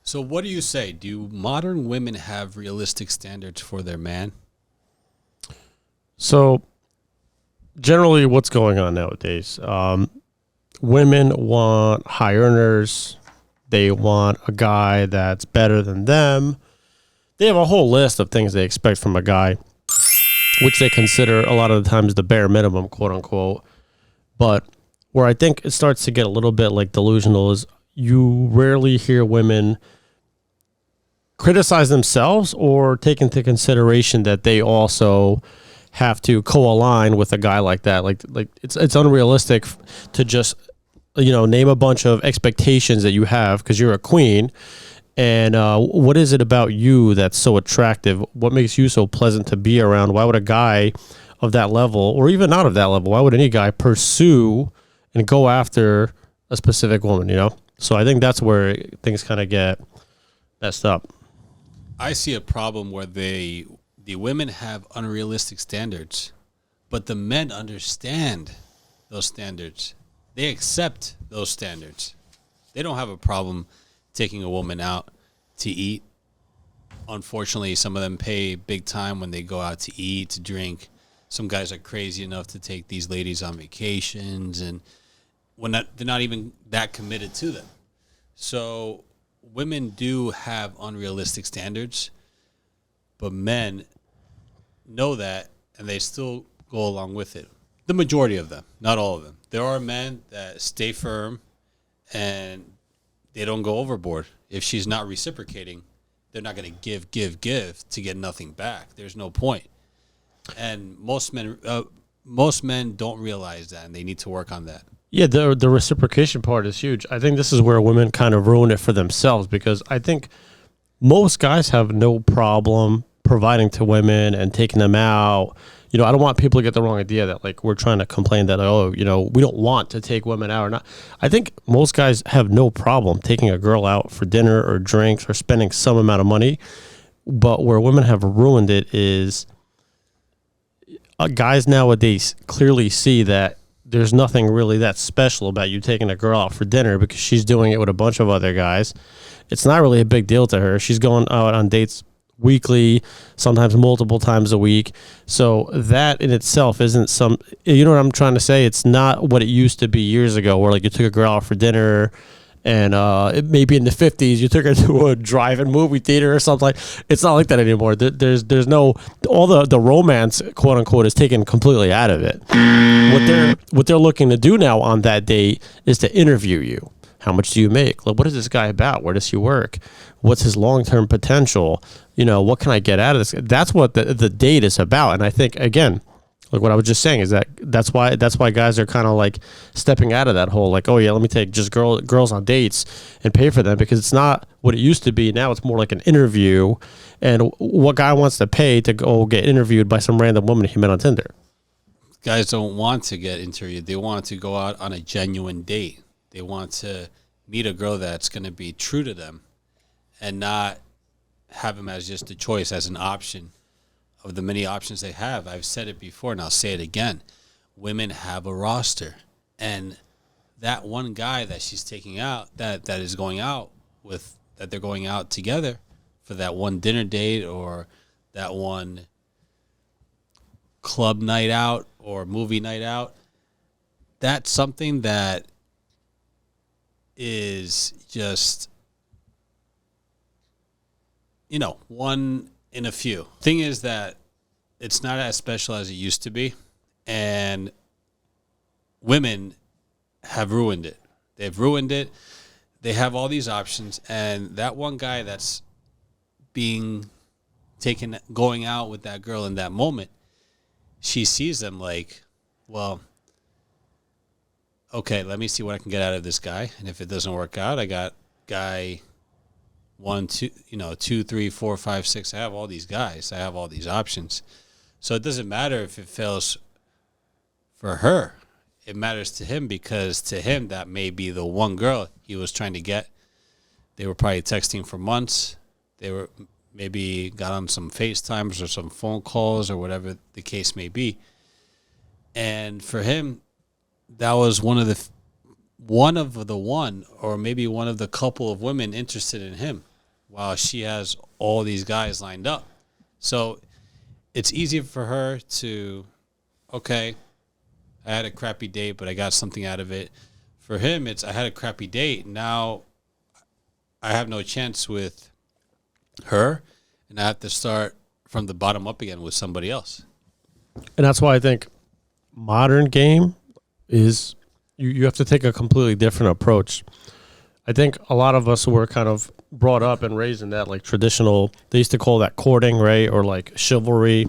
So what do you say? Do modern women have realistic standards for their man? So generally, what's going on nowadays? Women want high earners. They want a guy that's better than them. They have a whole list of things they expect from a guy, which they consider a lot of the times the bare minimum, quote unquote. But where I think it starts to get a little bit like delusional is you rarely hear women criticize themselves or take into consideration that they also have to co-align with a guy like that. Like it's unrealistic to just name a bunch of expectations that you have because you're a queen. And what is it about you that's so attractive? What makes you so pleasant to be around? Why would a guy of that level, or even not of that level, why would any guy pursue and go after a specific woman? So I think that's where things kind of get messed up. I see a problem where the women have unrealistic standards, but the men understand those standards. They accept those standards. They don't have a problem taking a woman out to eat. Unfortunately, some of them pay big time when they go out to eat, to drink. Some guys are crazy enough to take these ladies on vacations, and they're not even that committed to them. So women do have unrealistic standards, but men know that, and they still go along with it. The majority of them, not all of them. There are men that stay firm and they don't go overboard. If she's not reciprocating, they're not going to give to get nothing back. There's no point. And most men don't realize that, and they need to work on that. Yeah, the reciprocation part is huge. I think this is where women kind of ruin it for themselves, because I think most guys have no problem providing to women and taking them out. I don't want people to get the wrong idea that like we're trying to complain that, we don't want to take women out or not. I think most guys have no problem taking a girl out for dinner or drinks or spending some amount of money. But where women have ruined it is guys nowadays clearly see that there's nothing really that special about you taking a girl out for dinner because she's doing it with a bunch of other guys. It's not really a big deal to her. She's going out on dates weekly, sometimes multiple times a week. So that in itself isn't you know what I'm trying to say? It's not what it used to be years ago, where like you took a girl out for dinner and maybe in the 50s you took her to a drive-in movie theater or something. It's not like that anymore. There's no, all the romance, quote unquote, is taken completely out of it. What they're looking to do now on that date is to interview you. How much do you make? Like, what is this guy about? Where does he work? What's his long-term potential? What can I get out of this? That's what the date is about. And I think, again, like what I was just saying is that's why guys are kind of like stepping out of that whole like, oh yeah, let me take just girls on dates and pay for them, because it's not what it used to be. Now it's more like an interview, and what guy wants to pay to go get interviewed by some random woman he met on Tinder? Guys don't want to get interviewed. They want to go out on a genuine date. They want to meet a girl that's going to be true to them and not have them as just a choice, as an option of the many options they have. I've said it before and I'll say it again. Women have a roster, and that one guy that she's taking out, that is going out with, that they're going out together for that one dinner date or that one club night out or movie night out, that's something that is just, one in a few. Thing is that it's not as special as it used to be, and women have ruined it. They've ruined it. They have all these options, and that one guy that's going out with that girl in that moment, she sees them like, well, okay, let me see what I can get out of this guy. And if it doesn't work out, I got guy 1, 2, 2, 3, 4, 5, 6. I have all these guys. I have all these options. So it doesn't matter if it fails for her. It matters to him, because to him, that may be the one girl he was trying to get. They were probably texting for months. They were maybe got on some FaceTimes or some phone calls or whatever the case may be. And for him, that was one of the one or maybe one of the couple of women interested in him. while she has all these guys lined up. So it's easy for her to, okay, I had a crappy date, but I got something out of it. For him, it's I had a crappy date. Now I have no chance with her, and I have to start from the bottom up again with somebody else. And that's why I think modern game is you have to take a completely different approach. I think a lot of us were kind of brought up and raised in that like traditional, they used to call that courting, right? Or like chivalry.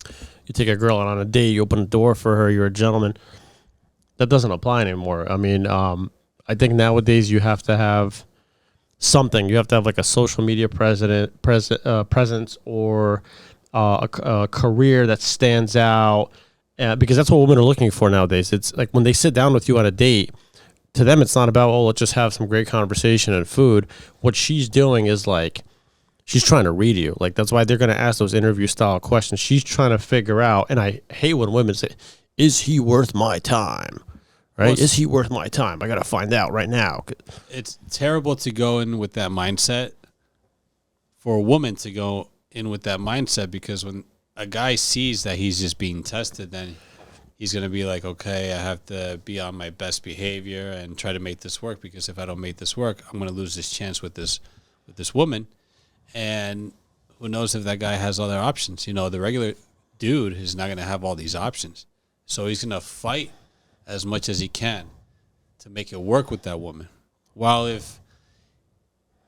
You take a girl out on a date, you open a door for her, you're a gentleman. That doesn't apply anymore. I mean, I think nowadays you have to have something. You have to have like a social media presence or a career that stands out, because that's what women are looking for nowadays. It's like when they sit down with you on a date, to them it's not about, oh, let's just have some great conversation and food. What she's doing is like she's trying to read you. Like that's why they're going to ask those interview style questions. She's trying to figure out, and I hate when women say, is he worth my time? Right? Well, is he worth my time? I got to find out right now. It's terrible to go in with that mindset, for a woman to go in with that mindset, because when a guy sees that he's just being tested, then he's going to be like, okay, I have to be on my best behavior and try to make this work, because if I don't make this work, I'm going to lose this chance with this woman. And who knows if that guy has other options. You know, the regular dude is not going to have all these options. So he's going to fight as much as he can to make it work with that woman. While if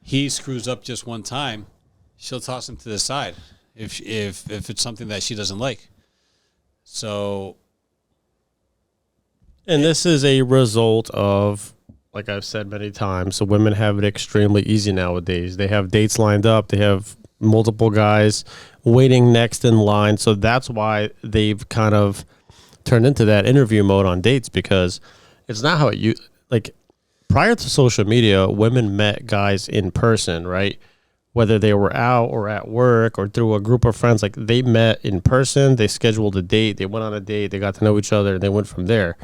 he screws up just one time, she'll toss him to the side if it's something that she doesn't like. So, and this is a result of, like I've said many times, so women have it extremely easy nowadays. They have dates lined up. They have multiple guys waiting next in line. So that's why they've kind of turned into that interview mode on dates, because it's not how it used. Like prior to social media, women met guys in person, right? Whether they were out or at work or through a group of friends, like they met in person, they scheduled a date, they went on a date, they got to know each other, and they went from there.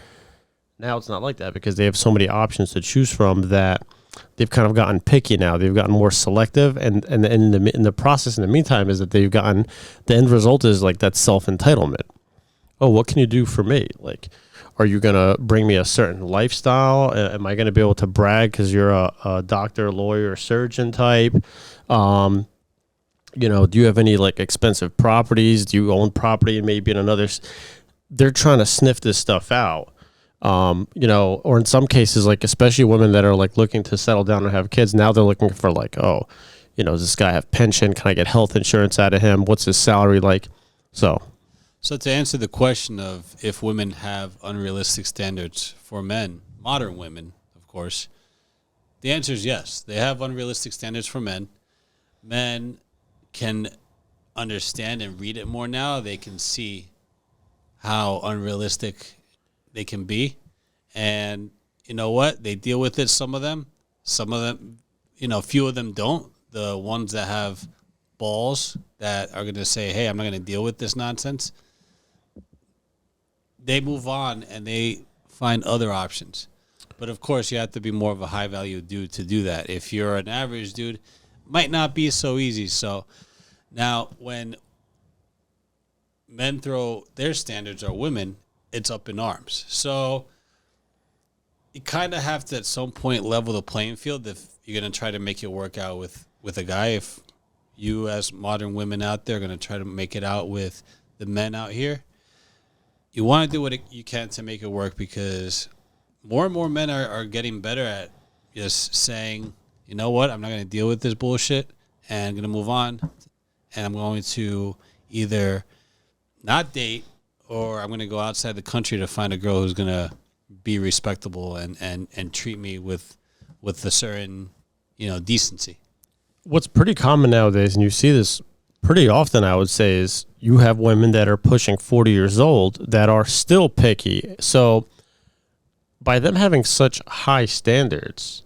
Now it's not like that, because they have so many options to choose from that they've kind of gotten picky now. They've gotten more selective, and in the process, in the meantime, is that they've gotten, the end result is like that self-entitlement. Oh, what can you do for me? Like, are you going to bring me a certain lifestyle? Am I going to be able to brag because you're a doctor, lawyer, surgeon type? Do you have any like expensive properties? Do you own property maybe in another? They're trying to sniff this stuff out. Or in some cases, like especially women that are like looking to settle down and have kids, now they're looking for like, oh, does this guy have pension? Can I get health insurance out of him? What's his salary like? So to answer the question of if women have unrealistic standards for men, modern women, of course, the answer is yes. They have unrealistic standards for men. Men can understand and read it more now. They can see how unrealistic they can be. And you know what? They deal with it, some of them. Some of them, few of them don't. The ones that have balls that are going to say, hey, I'm not going to deal with this nonsense, they move on and they find other options. But of course, you have to be more of a high value dude to do that. If you're an average dude, might not be so easy. So now when men throw their standards or women, it's up in arms. So you kind of have to at some point level the playing field if you're going to try to make it work out with a guy. If you as modern women out there are going to try to make it out with the men out here, you want to do what you can to make it work, because more and more men are getting better at just saying, you know what, I'm not going to deal with this bullshit and I'm going to move on, and I'm going to either not date or I'm going to go outside the country to find a girl who's going to be respectable and treat me with a certain, decency. What's pretty common nowadays, and you see this pretty often, I would say, is you have women that are pushing 40 years old that are still picky. So by them having such high standards,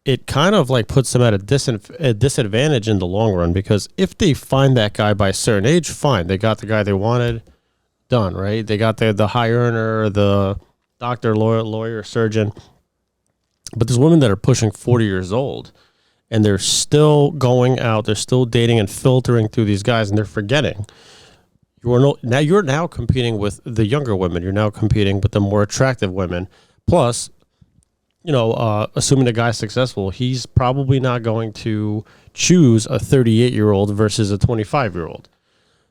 it kind of like puts them at a disadvantage in the long run, because if they find that guy by a certain age, fine, they got the guy they wanted, done, right? They got the high earner, the doctor, lawyer, surgeon. But there's women that are pushing 40 years old, and they're still going out, they're still dating and filtering through these guys, and they're forgetting you're now competing with the younger women. You're now competing with the more attractive women. Plus, assuming the guy's successful, he's probably not going to choose a 38-year-old versus a 25-year-old.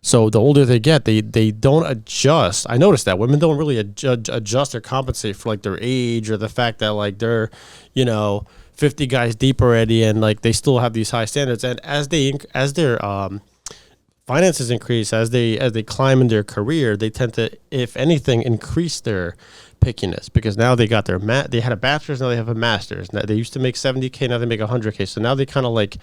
So the older they get, they don't adjust. I noticed that women don't really adjust or compensate for like their age or the fact that like they're, 50 guys deep already, and like they still have these high standards. And as their finances increase, as they climb in their career, they tend to, if anything, increase their pickiness, because now they got they had a bachelor's, now they have a master's. Now they used to make $70K, now they make $100K. So now they kind of like,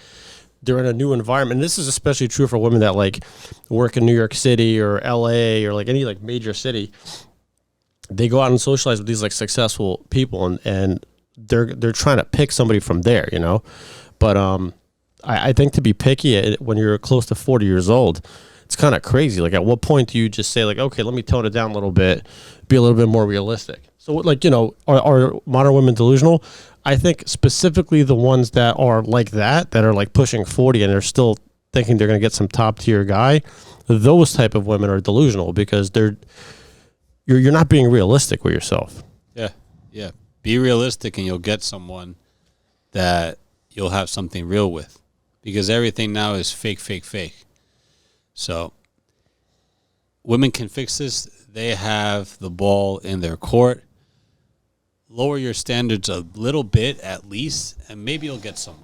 they're in a new environment. And this is especially true for women that like work in New York City or LA or like any like major city. They go out and socialize with these like successful people, and they're trying to pick somebody from there, But I think to be picky when you're close to 40 years old, it's kind of crazy. Like, at what point do you just say like, okay, let me tone it down a little bit, be a little bit more realistic? So like, are modern women delusional? I think specifically the ones that are like that are like pushing 40 and they're still thinking they're going to get some top tier guy. Those type of women are delusional, because you're not being realistic with yourself. Yeah. Be realistic, and you'll get someone that you'll have something real with, because everything now is fake. So women can fix this. They have the ball in their court. Lower your standards a little bit at least, and maybe you'll get somewhere.